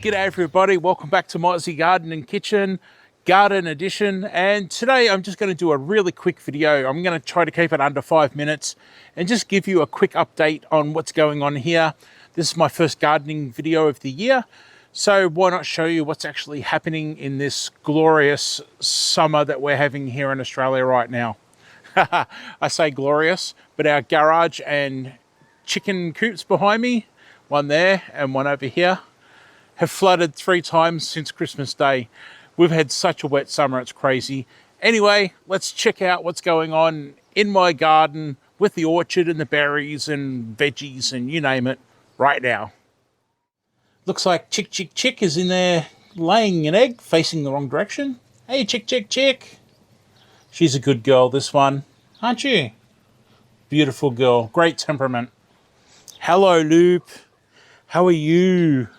G'day everybody, welcome back to my Aussie Garden and Kitchen, Garden Edition, and today I'm just going to do a really quick video. I'm going to try to keep it under 5 minutes and just give you a quick update on what's going on here. This is my first gardening video of the year, so why not show you what's actually happening in this glorious summer that we're having here in Australia right now. I say glorious, but our garage and chicken coops behind me, one there and one over here, have flooded 3 times since Christmas Day. We've had such a wet summer, it's crazy. Anyway, let's check out what's going on in my garden with the orchard and the berries and veggies and you name it right now. Looks like Chick is in there laying an egg facing the wrong direction. Hey, Chick. She's a good girl, this one, aren't you? Beautiful girl, great temperament. Hello, Loop. How are you?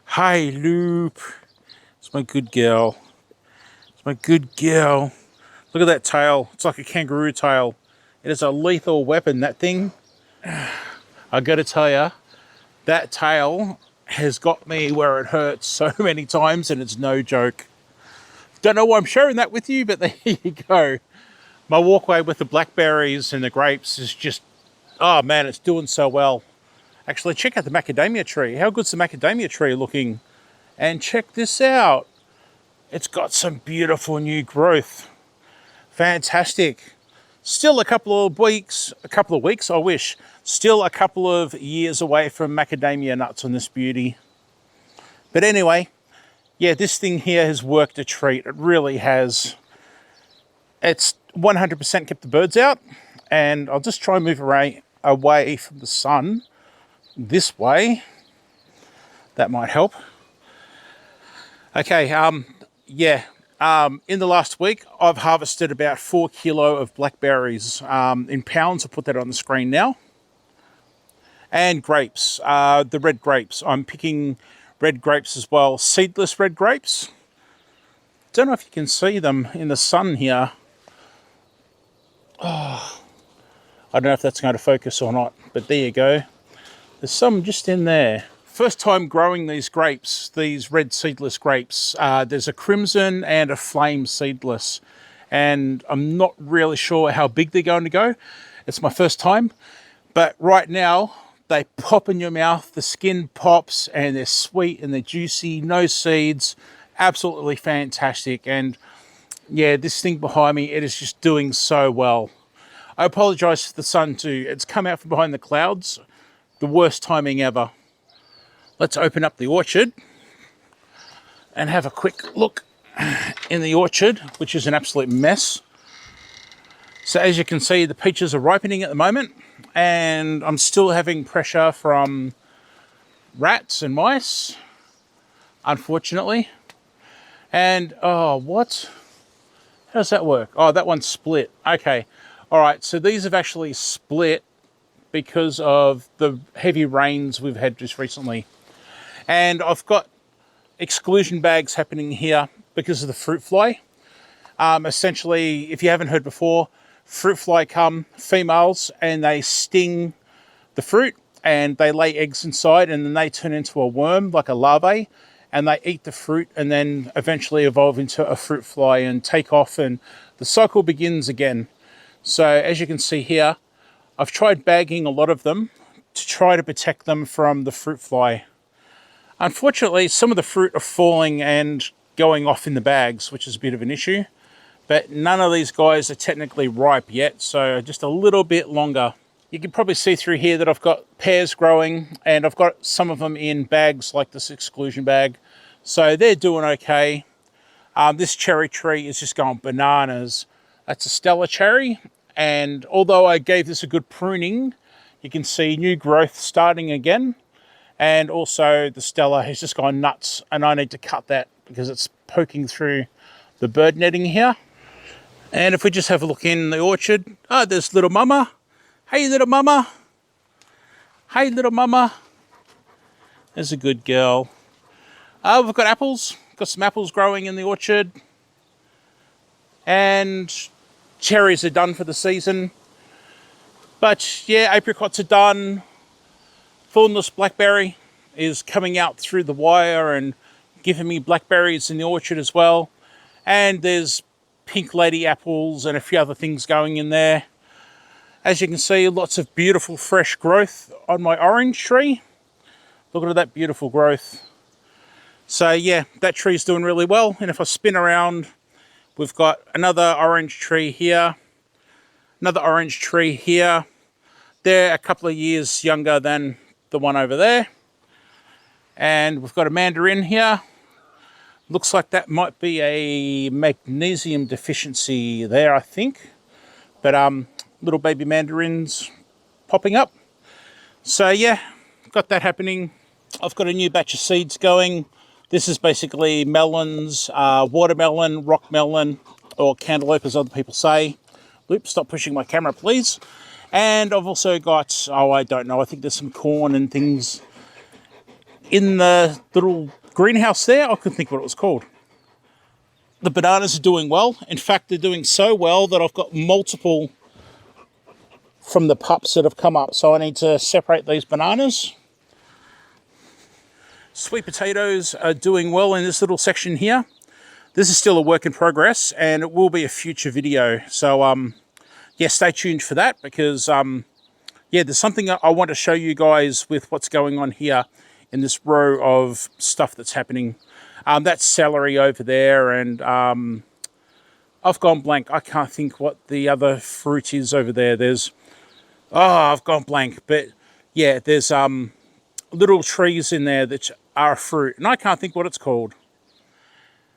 Hi, Loop. It's my good girl. It's my good girl. Look at that tail. It's like a kangaroo tail. It is a lethal weapon, that thing. I gotta tell you, that tail has got me where it hurts so many times, and it's no joke. Don't know why I'm sharing that with you, but there you go. My walkway with the blackberries and the grapes is just, oh man, it's doing so well. Actually, check out the macadamia tree. How good's the macadamia tree looking? And check this out. It's got some beautiful new growth. Fantastic. Still a couple of weeks, I wish. Still a couple of years away from macadamia nuts on this beauty. But anyway, yeah, this thing here has worked a treat. It really has. It's 100% kept the birds out. And I'll just try and move away from the sun this way. That might help. Okay, in the last week I've harvested about 4 kilo of blackberries. In pounds, I'll put that on the screen now. And grapes, the red grapes. I'm picking red grapes as well, seedless red grapes. Don't know if you can see them in the sun here. Oh, I don't know if that's going to focus or not, but there you go. There's some just in there. First time growing these grapes, these red seedless grapes. There's a crimson and a flame seedless. And I'm not really sure how big they're going to go. It's my first time. But right now, they pop in your mouth. The skin pops and they're sweet and they're juicy. No seeds. Absolutely fantastic. And yeah, this thing behind me, it is just doing so well. I apologize for the sun too. It's come out from behind the clouds. The worst timing ever. Let's open up the orchard and have a quick look in the orchard, which is an absolute mess. So as you can see, the peaches are ripening at the moment, and I'm still having pressure from rats and mice, unfortunately. And, oh, what? How does that work? Oh, that one's split. Okay. All right, so these have actually split because of the heavy rains we've had just recently. And I've got exclusion bags happening here because of the fruit fly. Essentially, if you haven't heard before, fruit fly come, females, and they sting the fruit and they lay eggs inside, and then they turn into a worm, like a larvae, and they eat the fruit and then eventually evolve into a fruit fly and take off, and the cycle begins again. So as you can see here, I've tried bagging a lot of them to try to protect them from the fruit fly. Unfortunately, some of the fruit are falling and going off in the bags, which is a bit of an issue. But none of these guys are technically ripe yet, so just a little bit longer. You can probably see through here that I've got pears growing, and I've got some of them in bags like this exclusion bag. So they're doing okay. This cherry tree is just going bananas. That's a Stella cherry. And although I gave this a good pruning, you can see new growth starting again. And also the Stella has just gone nuts, and I need to cut that because it's poking through the bird netting here. And if we just have a look in the orchard, oh, there's little mama. Hey, little mama. Hey, little mama. There's a good girl. We've got apples. Got some apples growing in the orchard. And cherries are done for the season. But yeah, apricots are done. Thornless blackberry is coming out through the wire, and giving me blackberries in the orchard as well. And there's pink lady apples and a few other things going in there. As you can see, lots of beautiful fresh growth on my orange tree. Look at that beautiful growth. So yeah, that tree's doing really well. And if I spin around, we've got another orange tree here, another orange tree here. They're a couple of years younger than the one over there. And we've got a mandarin here. Looks like that might be a magnesium deficiency there, I think. But little baby mandarins popping up. So yeah, got that happening. I've got a new batch of seeds going. This is basically melons, watermelon, rock melon, or cantaloupe as other people say. Oops, stop pushing my camera, please. And I've also got, oh, I don't know, I think there's some corn and things in the little greenhouse there. I couldn't think what it was called. The bananas are doing well. In fact, they're doing so well that I've got multiple from the pups that have come up. So I need to separate these bananas. Sweet potatoes are doing well in this little section here. This is still a work in progress and it will be a future video. So yeah, stay tuned for that because yeah, there's something I want to show you guys with what's going on here in this row of stuff that's happening. That's celery over there, and I've gone blank. I can't think what the other fruit is over there. There's, oh, I've gone blank. But yeah, there's little trees in there that are a fruit, and I can't think what it's called.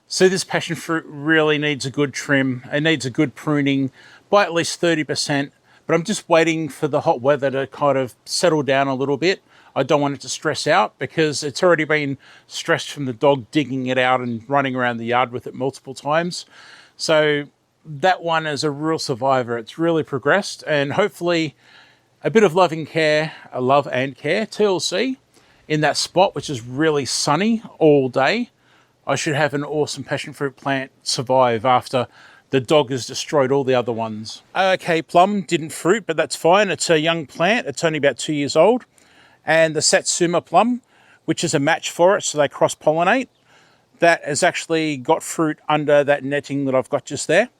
So this passion fruit really needs a good trim. It needs a good pruning by at least 30%. But I'm just waiting for the hot weather to kind of settle down a little bit. I don't want it to stress out because it's already been stressed from the dog digging it out and running around the yard with it multiple times. So that one is a real survivor. It's really progressed, and hopefully a bit of loving care, a love and care, TLC, in that spot, which is really sunny all day. I should have an awesome passion fruit plant survive after the dog has destroyed all the other ones. Okay, plum didn't fruit, but that's fine. It's a young plant. It's only about 2 years old. And the Satsuma plum, which is a match for it, so they cross-pollinate, that has actually got fruit under that netting that I've got just there.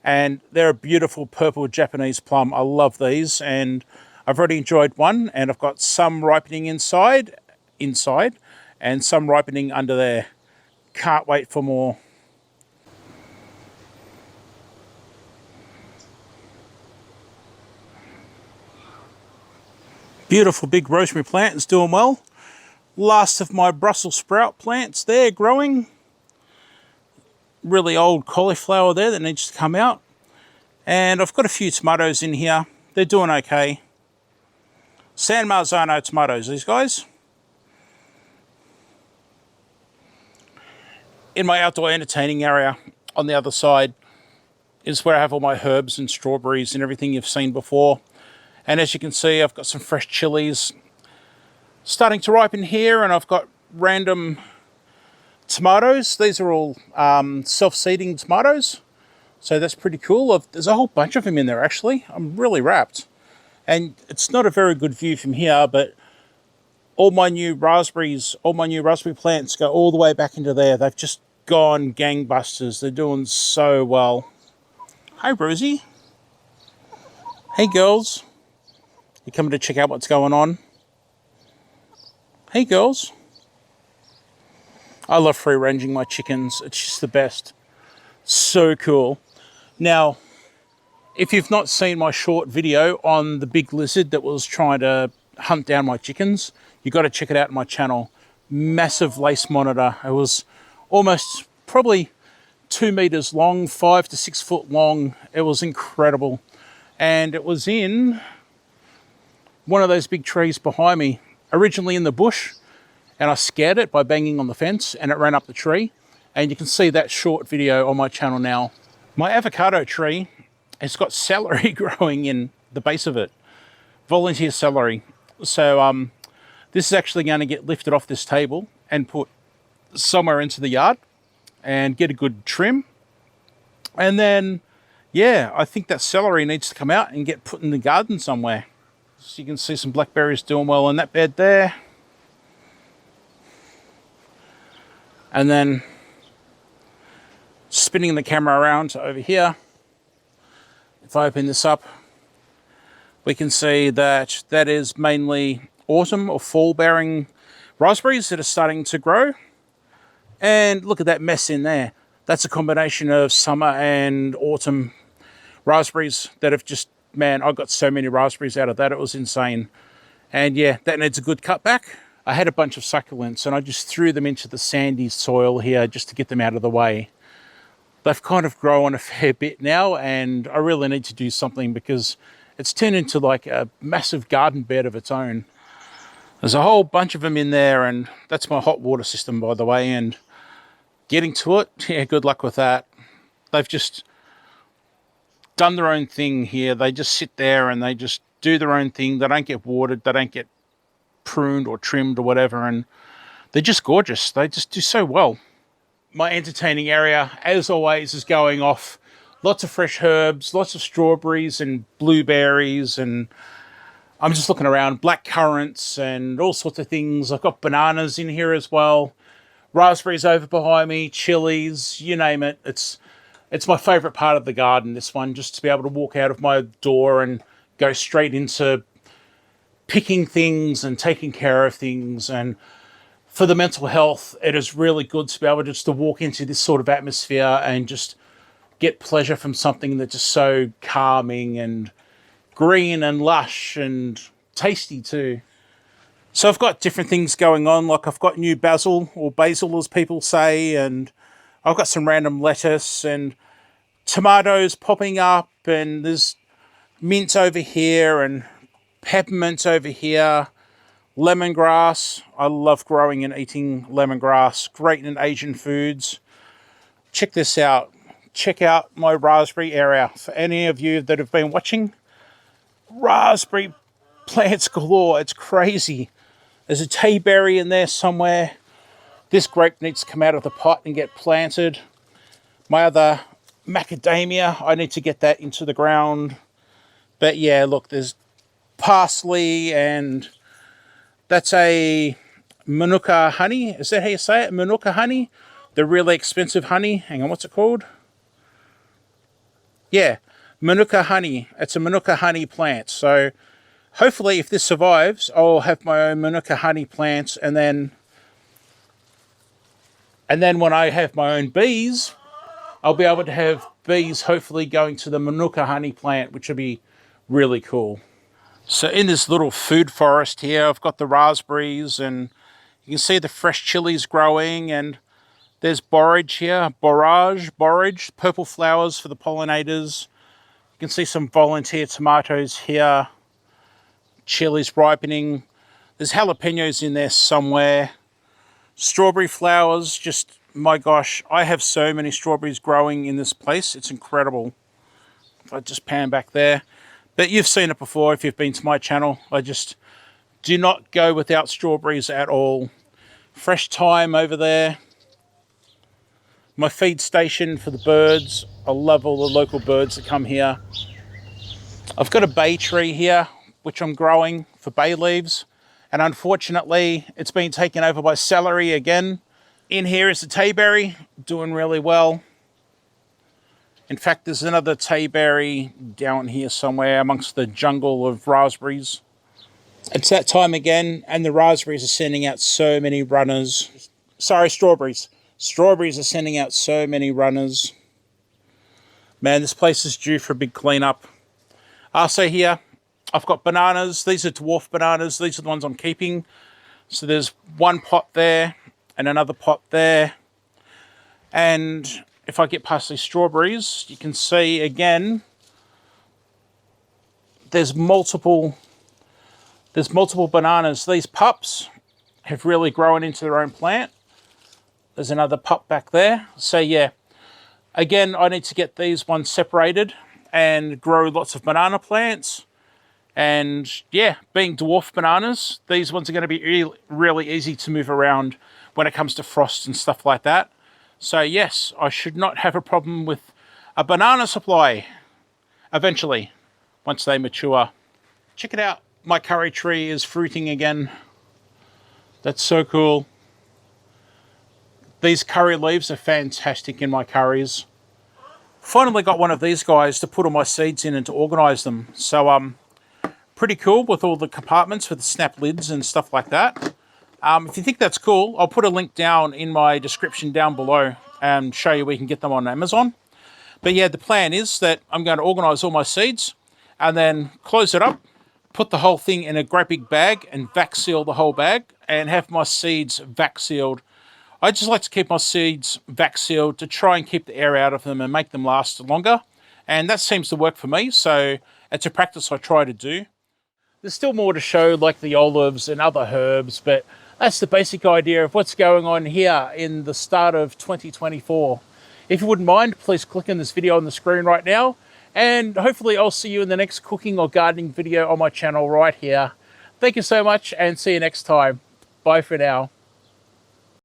And they're a beautiful purple Japanese plum. I love these, and I've already enjoyed one, and I've got some ripening inside, and some ripening under there. Can't wait for more. Beautiful big rosemary plant is doing well. Last of my Brussels sprout plants there growing. Really old cauliflower there that needs to come out. And I've got a few tomatoes in here. They're doing okay. San Marzano tomatoes, these guys. In my outdoor entertaining area on the other side is where I have all my herbs and strawberries and everything you've seen before. And as you can see, I've got some fresh chilies starting to ripen here, and I've got random tomatoes. These are all self-seeding tomatoes, so that's pretty cool. There's a whole bunch of them in there, actually. I'm really wrapped. And it's not a very good view from here, but all my new raspberry plants go all the way back into there. They've just gone gangbusters. They're doing so well. Hi, Rosie. Hey, girls. You coming to check out what's going on? Hey, girls. I love free ranging my chickens. It's just the best. So cool. Now, if you've not seen my short video on the big lizard that was trying to hunt down my chickens, you got to check it out on my channel. Massive lace monitor. It was almost probably 2 meters long, 5 to 6 foot long. It was incredible. And it was in one of those big trees behind me, originally in the bush, and I scared it by banging on the fence, and it ran up the tree. And you can see that short video on my channel now. My avocado tree has got celery growing in the base of it, volunteer celery. So this is actually going to get lifted off this table and put somewhere into the yard and get a good trim. And then, yeah, I think that celery needs to come out and get put in the garden somewhere. So you can see some blackberries doing well in that bed there. And then spinning the camera around over here, if I open this up, we can see that that is mainly autumn or fall bearing raspberries that are starting to grow. And look at that mess in there. That's a combination of summer and autumn raspberries that have just, man, I got so many raspberries out of that. It was insane. And yeah, that needs a good cutback. I had a bunch of succulents and I just threw them into the sandy soil here just to get them out of the way. They've kind of grown a fair bit now, and I really need to do something because it's turned into like a massive garden bed of its own. There's a whole bunch of them in there, and that's my hot water system, by the way, and getting to it, yeah, good luck with that. They've just done their own thing here. They just sit there and they just do their own thing. They don't get watered, they don't get pruned or trimmed or whatever, and they're just gorgeous. They just do so well. My entertaining area, as always, is going off. Lots of fresh herbs, lots of strawberries and blueberries, and I'm just looking around, black currants and all sorts of things. I've got bananas in here as well. Raspberries over behind me, chilies, you name it. It's my favourite part of the garden, this one, just to be able to walk out of my door and go straight into picking things and taking care of things. And for the mental health, it is really good to be able just to walk into this sort of atmosphere and just get pleasure from something that's just so calming and green and lush and tasty too. So I've got different things going on, like I've got new basil, or basil as people say, and I've got some random lettuce and tomatoes popping up, and there's mint over here and peppermint over here. Lemongrass. I love growing and eating lemongrass. Great in Asian foods. Check this out. Check out my raspberry area. For any of you that have been watching, raspberry plants galore. It's crazy. There's a tayberry in there somewhere. This grape needs to come out of the pot and get planted. My other macadamia, I need to get that into the ground. But yeah, look, there's parsley, and that's a Manuka honey. Is that how you say it? Manuka honey? The really expensive honey. Hang on, what's it called? Yeah, Manuka honey. It's a Manuka honey plant. So hopefully if this survives, I'll have my own Manuka honey plants, and then when I have my own bees, I'll be able to have bees hopefully going to the Manuka honey plant, which would be really cool. So in this little food forest here, I've got the raspberries, and you can see the fresh chilies growing, and there's borage here, borage, purple flowers for the pollinators. You can see some volunteer tomatoes here, chilies ripening. There's jalapenos in there somewhere. Strawberry flowers, just, my gosh, I have so many strawberries growing in this place. It's incredible. If I just pan back there. But you've seen it before if you've been to my channel. I just do not go without strawberries at all. Fresh thyme over there. My feed station for the birds. I love all the local birds that come here. I've got a bay tree here, which I'm growing for bay leaves. And unfortunately, it's been taken over by celery again. In here is the tayberry, doing really well. In fact, there's another tayberry down here somewhere amongst the jungle of raspberries. It's that time again, and the raspberries are sending out so many runners. Sorry, strawberries. Strawberries are sending out so many runners. Man, this place is due for a big cleanup. Also here, I've got bananas. These are dwarf bananas. These are the ones I'm keeping. So there's one pot there and another pot there. And if I get past these strawberries, you can see again, there's multiple bananas. These pups have really grown into their own plant. There's another pup back there. So yeah, again, I need to get these ones separated and grow lots of banana plants. And yeah, being dwarf bananas, these ones are going to be really easy to move around when it comes to frost and stuff like that. So yes, I should not have a problem with a banana supply eventually, once they mature. Check it out. My curry tree is fruiting again. That's so cool. These curry leaves are fantastic in my curries. Finally got one of these guys to put all my seeds in and to organise them. So pretty cool with all the compartments with the snap lids and stuff like that. If you think that's cool, I'll put a link down in my description down below and show you where you can get them on Amazon. But yeah, the plan is that I'm going to organise all my seeds and then close it up, put the whole thing in a great big bag and vac seal the whole bag and have my seeds vac sealed. I just like to keep my seeds vac sealed to try and keep the air out of them and make them last longer. And that seems to work for me, so it's a practice I try to do. There's still more to show, like the olives and other herbs, but that's the basic idea of what's going on here in the start of 2024. If you wouldn't mind, please click on this video on the screen right now, and hopefully I'll see you in the next cooking or gardening video on my channel right here. Thank you so much, and see you next time. Bye for now.